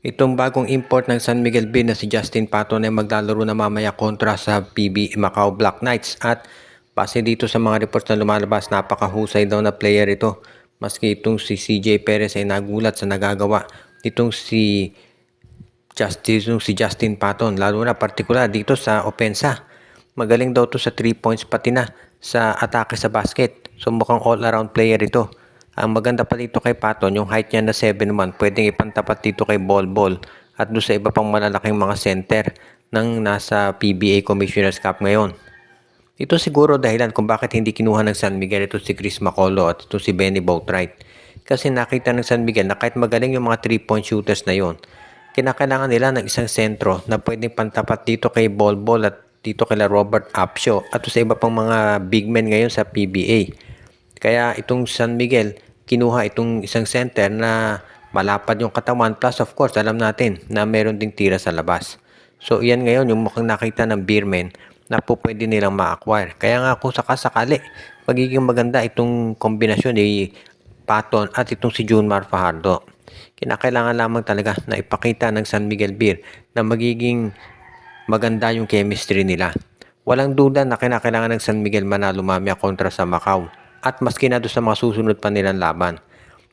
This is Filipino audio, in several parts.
Itong bagong import ng San Miguel Beer na si Justin Patton ay maglalaro na mamaya kontra sa PB Macau Black Knights at base dito sa mga reports na lumalabas, napakahusay daw na player ito. Maski itong si CJ Perez ay nagulat sa nagagawa nitong si Justin Patton, lalo na partikular dito sa opensa. Magaling daw to sa 3 points pati na sa atake sa basket. So mukhang all-around player ito. Ang maganda pa dito kay Patton, yung height niya na 7'1", pwedeng ipantapat dito kay Bol at doon sa iba pang malalaking mga center ng nasa PBA Commissioner's Cup ngayon. Ito siguro dahilan kung bakit hindi kinuha ng San Miguel ito si Chris Macolo at ito si Benny Boatwright. Kasi nakita ng San Miguel na kahit magaling yung mga 3-point shooters na yon, kinakailangan nila ng isang sentro na pwedeng pantapat dito kay Bol at dito kay Robert Apsio at sa iba pang mga big men ngayon sa PBA. Kaya itong San Miguel, kinuha itong isang center na malapad yung katawan, plus of course alam natin na meron ding tira sa labas. So yan ngayon yung mukhang nakita ng Beermen na po pwede nilang ma-acquire. Kaya nga kung sakasakali, magiging maganda itong kombinasyon ni Patton at itong si Junmar Fajardo. Kinakailangan lamang talaga na ipakita ng San Miguel Beer na magiging maganda yung chemistry nila. Walang duda na kinakailangan ng San Miguel manalo mamaya kontra sa Macau at maski na doon sa mga susunod pa nilang laban.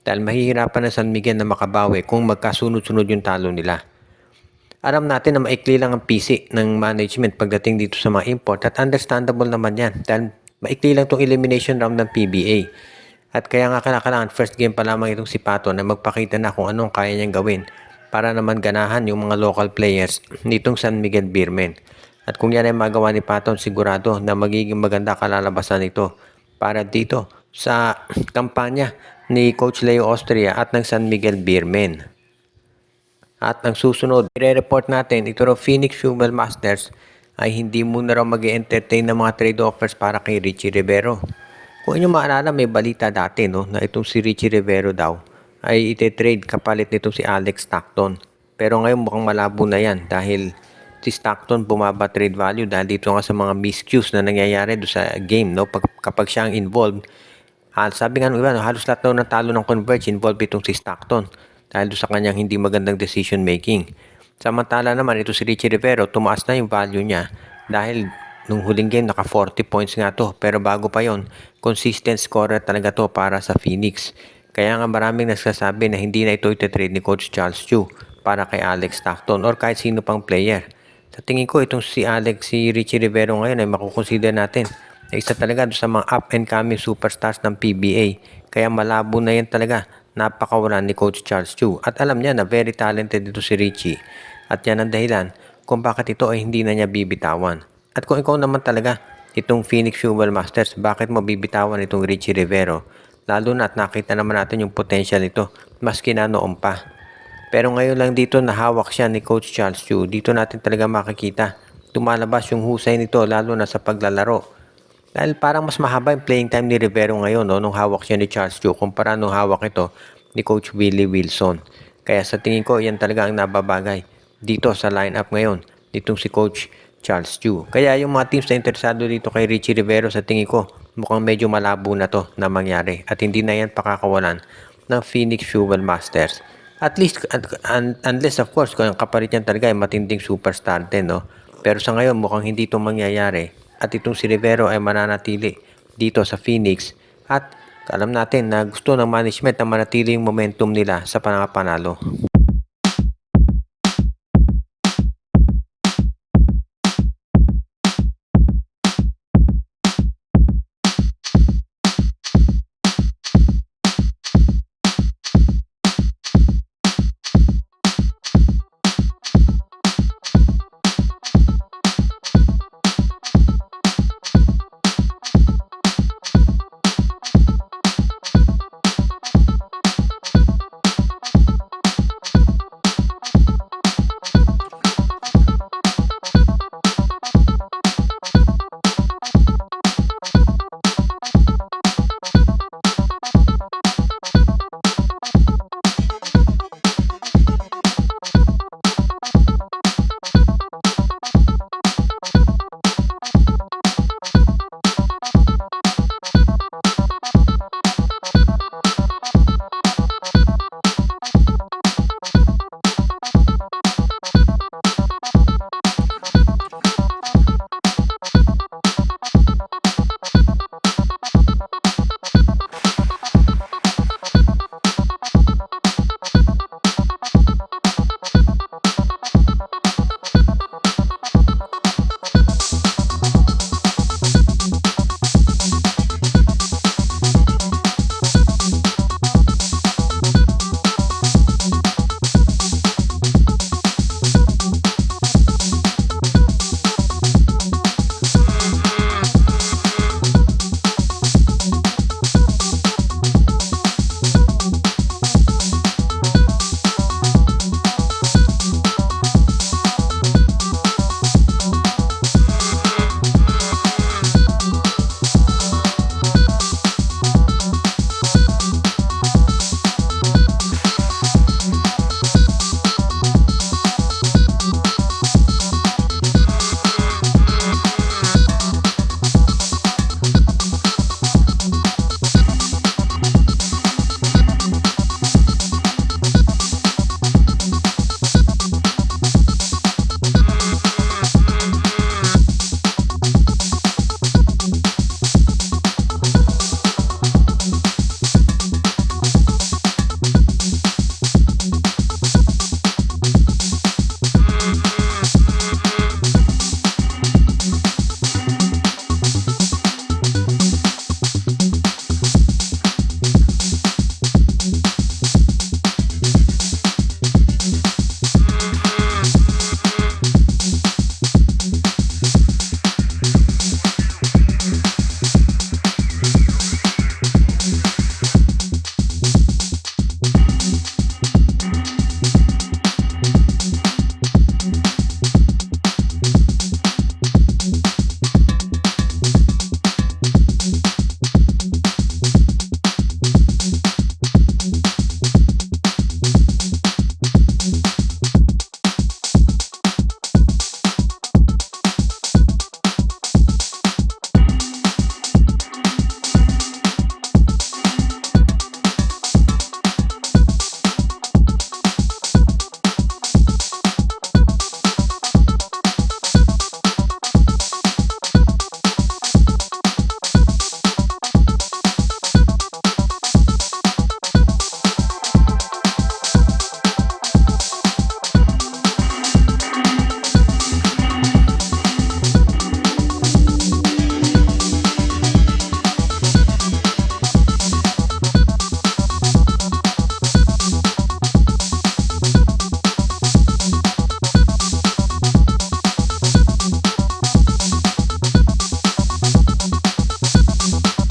Dahil mahihirapan ng San Miguel na makabawi kung magkasunod-sunod yung talo nila. Alam natin na maikli lang ang PC ng management pagdating dito sa mga import at understandable naman yan dahil maikli lang itong elimination round ng PBA. At kaya nga kailangan first game pa lamang itong si Pato na magpakita na kung anong kaya niyang gawin para naman ganahan yung mga local players nitong San Miguel Beermen. At kung yan ay magawa ni Paton, sigurado na magiging maganda kalalabasan ito para dito sa kampanya ni Coach Leo Austria at ng San Miguel Beermen. At ang susunod, i-report natin, ito raw Phoenix Fuel Masters ay hindi muna raw mag-entertain ng mga trade offers para kay Richie Rivero. Kung inyo maalala, may balita dati na itong si Richie Rivero daw ay ite-trade kapalit nito si Alex Stockton. Pero ngayon mukhang malabo na yan dahil si Stockton bumaba trade value dahil dito nga sa mga miscues na nangyayari do sa game. Kapag siya ang involved, sabi nga ng iba, halos lahat daw natalo ng Converge involved itong si Stockton dahil do sa kanyang hindi magandang decision making. Samantala naman ito si Richie Rivero, tumaas na yung value niya dahil nung huling game naka 40 points nga to, pero bago pa yon, consistent scorer talaga to para sa Phoenix. Kaya nga maraming nagsasabi na hindi na ito ite-trade ni Coach Charles Chu para kay Alex Stockton or kahit sino pang player. Sa tingin ko itong si Richie Rivero ngayon ay makukonsider natin na isa talaga sa mga up and coming superstars ng PBA. Kaya malabo na yan talaga, napakawalan ni Coach Charles Chu. At alam niya na very talented dito si Richie. At yan ang dahilan kung bakit ito ay hindi na niya bibitawan. At kung ikaw naman talaga, itong Phoenix Fuel Masters, bakit mo bibitawan itong Richie Rivero? Lalo na at nakita naman natin yung potential nito, maski na noon pa. Pero ngayon lang dito nahawak siya ni Coach Charles Chu, dito natin talaga makikita. Tumalabas yung husay nito lalo na sa paglalaro. Dahil parang mas mahaba yung playing time ni Rivero ngayon nung hawak siya ni Charles Chu kumpara nung hawak ito ni Coach Willie Wilson. Kaya sa tingin ko, yan talaga ang nababagay dito sa lineup ngayon nitong si Coach Charles Chu. Kaya yung mga teams na interesado dito kay Richie Rivero, sa tingin ko mukhang medyo malabo na to na mangyari at hindi na yan pakakawalan ng Phoenix Fuel Masters. At least, unless of course, kung ang kapalit niyan talaga ay matinding superstar din, Pero sa ngayon mukhang hindi ito mangyayari at itong si Rivero ay mananatili dito sa Phoenix at alam natin na gusto ng management na manatili yung momentum nila sa panalo.